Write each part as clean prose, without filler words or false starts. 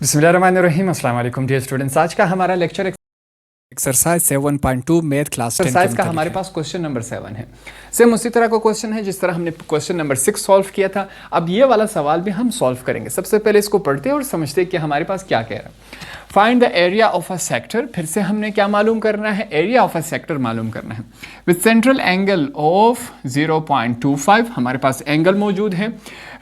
बिस्मिल्लाहिर्रहमानिर्रहीम। अस्सलाम वालेकुम डियर स्टूडेंट्स। आज का हमारा lecture exercise 7.2 math class 10 exercise का हमारे पास क्वेश्चन नंबर 7 है। सेम उसी तरह का क्वेश्चन है जिस तरह हमने क्वेश्चन नंबर 6 सॉल्व किया था। अब ये वाला सवाल भी हम सॉल्व करेंगे। सबसे पहले इसको पढ़ते हैं और समझते हैं कि हमारे पास क्या कह रहा है। Find the area of a sector. फिर से हमने क्या मालूम करना है? एरिया ऑफ अ सेक्टर मालूम करना है विद सेंट्रल एंगल ऑफ 0.25। हमारे पास एंगल मौजूद है।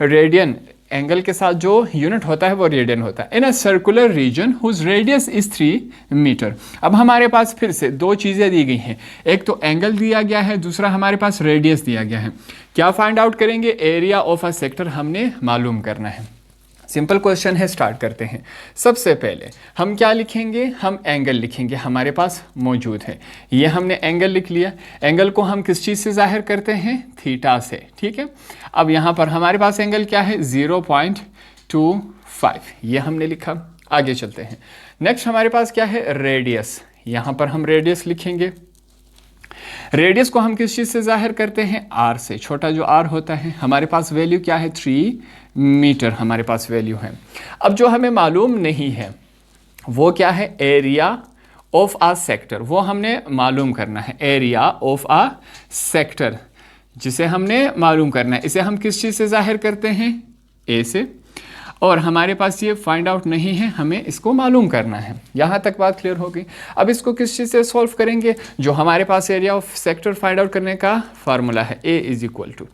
रेडियन एंगल के साथ जो यूनिट होता है वो रेडियन होता है। In a circular region whose radius is 3 metre. अब हमारे पास फिर से दो चीज़ें दी गई हैं, एक तो एंगल दिया गया है, दूसरा हमारे पास रेडियस दिया गया है। क्या फाइंड आउट करेंगे? एरिया ऑफ अ सेक्टर हमने मालूम करना है। सिंपल क्वेश्चन है, स्टार्ट करते हैं। सबसे पहले हम क्या लिखेंगे? हम एंगल लिखेंगे, हमारे पास मौजूद है। ये हमने एंगल लिख लिया। एंगल को हम किस चीज़ से जाहिर करते हैं? थीटा से, ठीक है। अब यहाँ पर हमारे पास एंगल क्या है? 0.25, ये हमने लिखा। आगे चलते हैं। नेक्स्ट हमारे पास क्या है? रेडियस। यहाँ पर हम रेडियस लिखेंगे। रेडियस को हम किस चीज़ से जाहिर करते हैं? आर से। छोटा जो आर होता है, हमारे पास वैल्यू क्या है? 3 मीटर हमारे पास वैल्यू है। अब जो हमें मालूम नहीं है वो क्या है? एरिया ऑफ आ सेक्टर, वो हमने मालूम करना है। एरिया ऑफ आ सेक्टर जिसे हमने मालूम करना है, इसे हम किस चीज़ से जाहिर करते हैं? ए से। और हमारे पास ये फाइंड आउट नहीं है, हमें इसको मालूम करना है। यहाँ तक बात क्लियर हो गई। अब इसको किस चीज़ से सॉल्व करेंगे? जो हमारे पास area of sector find out करने का फार्मूला है, A is equal to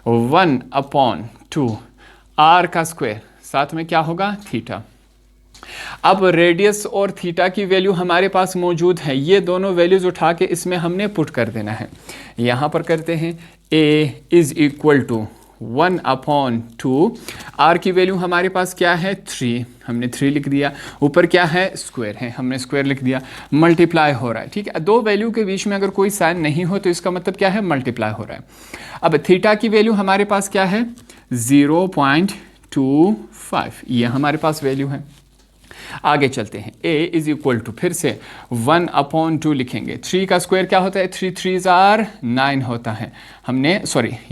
1/2 r का स्क्वायर, साथ में क्या होगा? थीटा। अब रेडियस और थीटा की वैल्यू हमारे पास मौजूद है। ये दोनों वैल्यूज उठा के इसमें हमने पुट कर देना है। यहाँ पर करते हैं ए इज इक्वल टू 1/2 आर की वैल्यू हमारे पास क्या है? 3, हमने 3 लिख दिया। ऊपर क्या है? स्क्वायर है, हमने स्क्वायर लिख दिया। मल्टीप्लाई हो रहा है, ठीक है। दो वैल्यू के बीच में अगर कोई साइन नहीं हो तो इसका मतलब क्या है? मल्टीप्लाई हो रहा है। अब थीटा की वैल्यू हमारे पास क्या है? 0.25, ये हमारे पास वैल्यू है। आगे चलते हैं। a इज इक्वल टू, फिर से 1/2 लिखेंगे। 3 का स्क्वायर क्या होता है? 3 3s are 9 होता है। हमने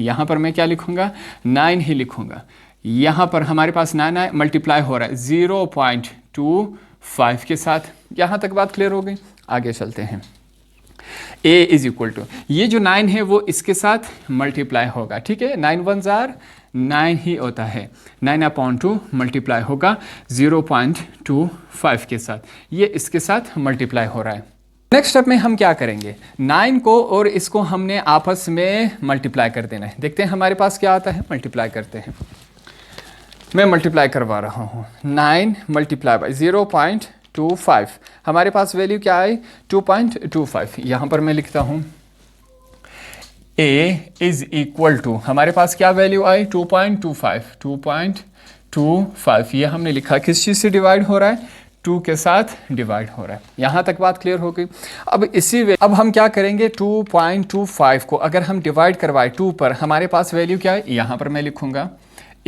यहाँ पर मैं क्या लिखूंगा? 9 ही लिखूंगा। यहाँ पर हमारे पास 9 है, मल्टीप्लाई हो रहा है 0.25 के साथ। यहाँ तक बात क्लियर हो गई। आगे चलते हैं। a इज इक्वल टू, ये जो 9 है वो इसके साथ मल्टीप्लाई होगा, ठीक है। 9 1s are 9 ही होता है। 9/2 मल्टीप्लाई होगा 0.25 के साथ, ये इसके साथ मल्टीप्लाई हो रहा है। नेक्स्ट स्टेप में हम क्या करेंगे? 9 को और इसको हमने आपस में मल्टीप्लाई कर देना है। देखते हैं हमारे पास क्या आता है। मल्टीप्लाई करते हैं। मैं मल्टीप्लाई करवा रहा हूँ। 9 मल्टीप्लाई बाई 0.25, हमारे पास वैल्यू क्या आई? 2.25। यहाँ पर मैं लिखता हूँ a इज इक्वल टू, हमारे पास क्या वैल्यू आई? 2.25। ये हमने लिखा। किस चीज़ से डिवाइड हो रहा है? 2 के साथ डिवाइड हो रहा है। यहाँ तक बात क्लियर हो गई। अब हम क्या करेंगे? 2.25 को अगर हम डिवाइड करवाए 2 पर, हमारे पास वैल्यू क्या है? यहाँ पर मैं लिखूँगा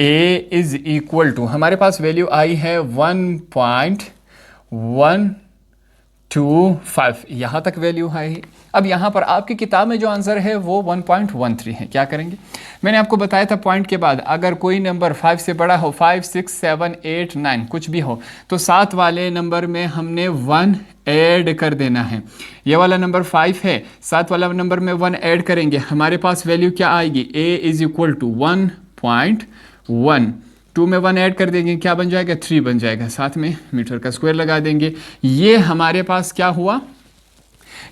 a इज इक्वल टू, हमारे पास वैल्यू आई है 1.125, यहाँ तक वैल्यू है। अब यहाँ पर आपकी किताब में जो आंसर है वो 1.13 है। क्या करेंगे? मैंने आपको बताया था पॉइंट के बाद अगर कोई नंबर 5 से बड़ा हो, 5 6 7 8 9 कुछ भी हो, तो 7 वाले नंबर में हमने 1 ऐड कर देना है। ये वाला नंबर 5 है, 7 वाला नंबर में 1 ऐड करेंगे, हमारे पास वैल्यू क्या आएगी? a इज इक्वल टू 1.1, 2 में 1 ऐड कर देंगे, क्या बन जाएगा? 3 बन जाएगा। साथ में मीटर का स्क्वायर लगा देंगे। ये हमारे पास क्या हुआ?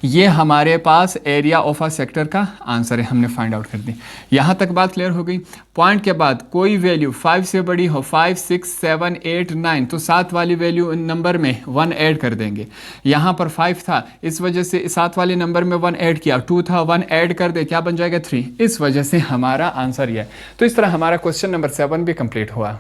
ये हमारे पास एरिया ऑफ अ सेक्टर का आंसर है, हमने फाइंड आउट कर दी। यहाँ तक बात क्लियर हो गई। पॉइंट के बाद कोई वैल्यू 5 से बड़ी हो, 5 6 7 8 9, तो 7 वाली वैल्यू नंबर में 1 ऐड कर देंगे। यहाँ पर 5 था, इस वजह से 7 वाले नंबर में 1 ऐड किया। 2 था, 1 ऐड कर दे, क्या बन जाएगा? 3। इस वजह से हमारा आंसर यह है। तो इस तरह हमारा क्वेश्चन नंबर 7 भी कंप्लीट हुआ।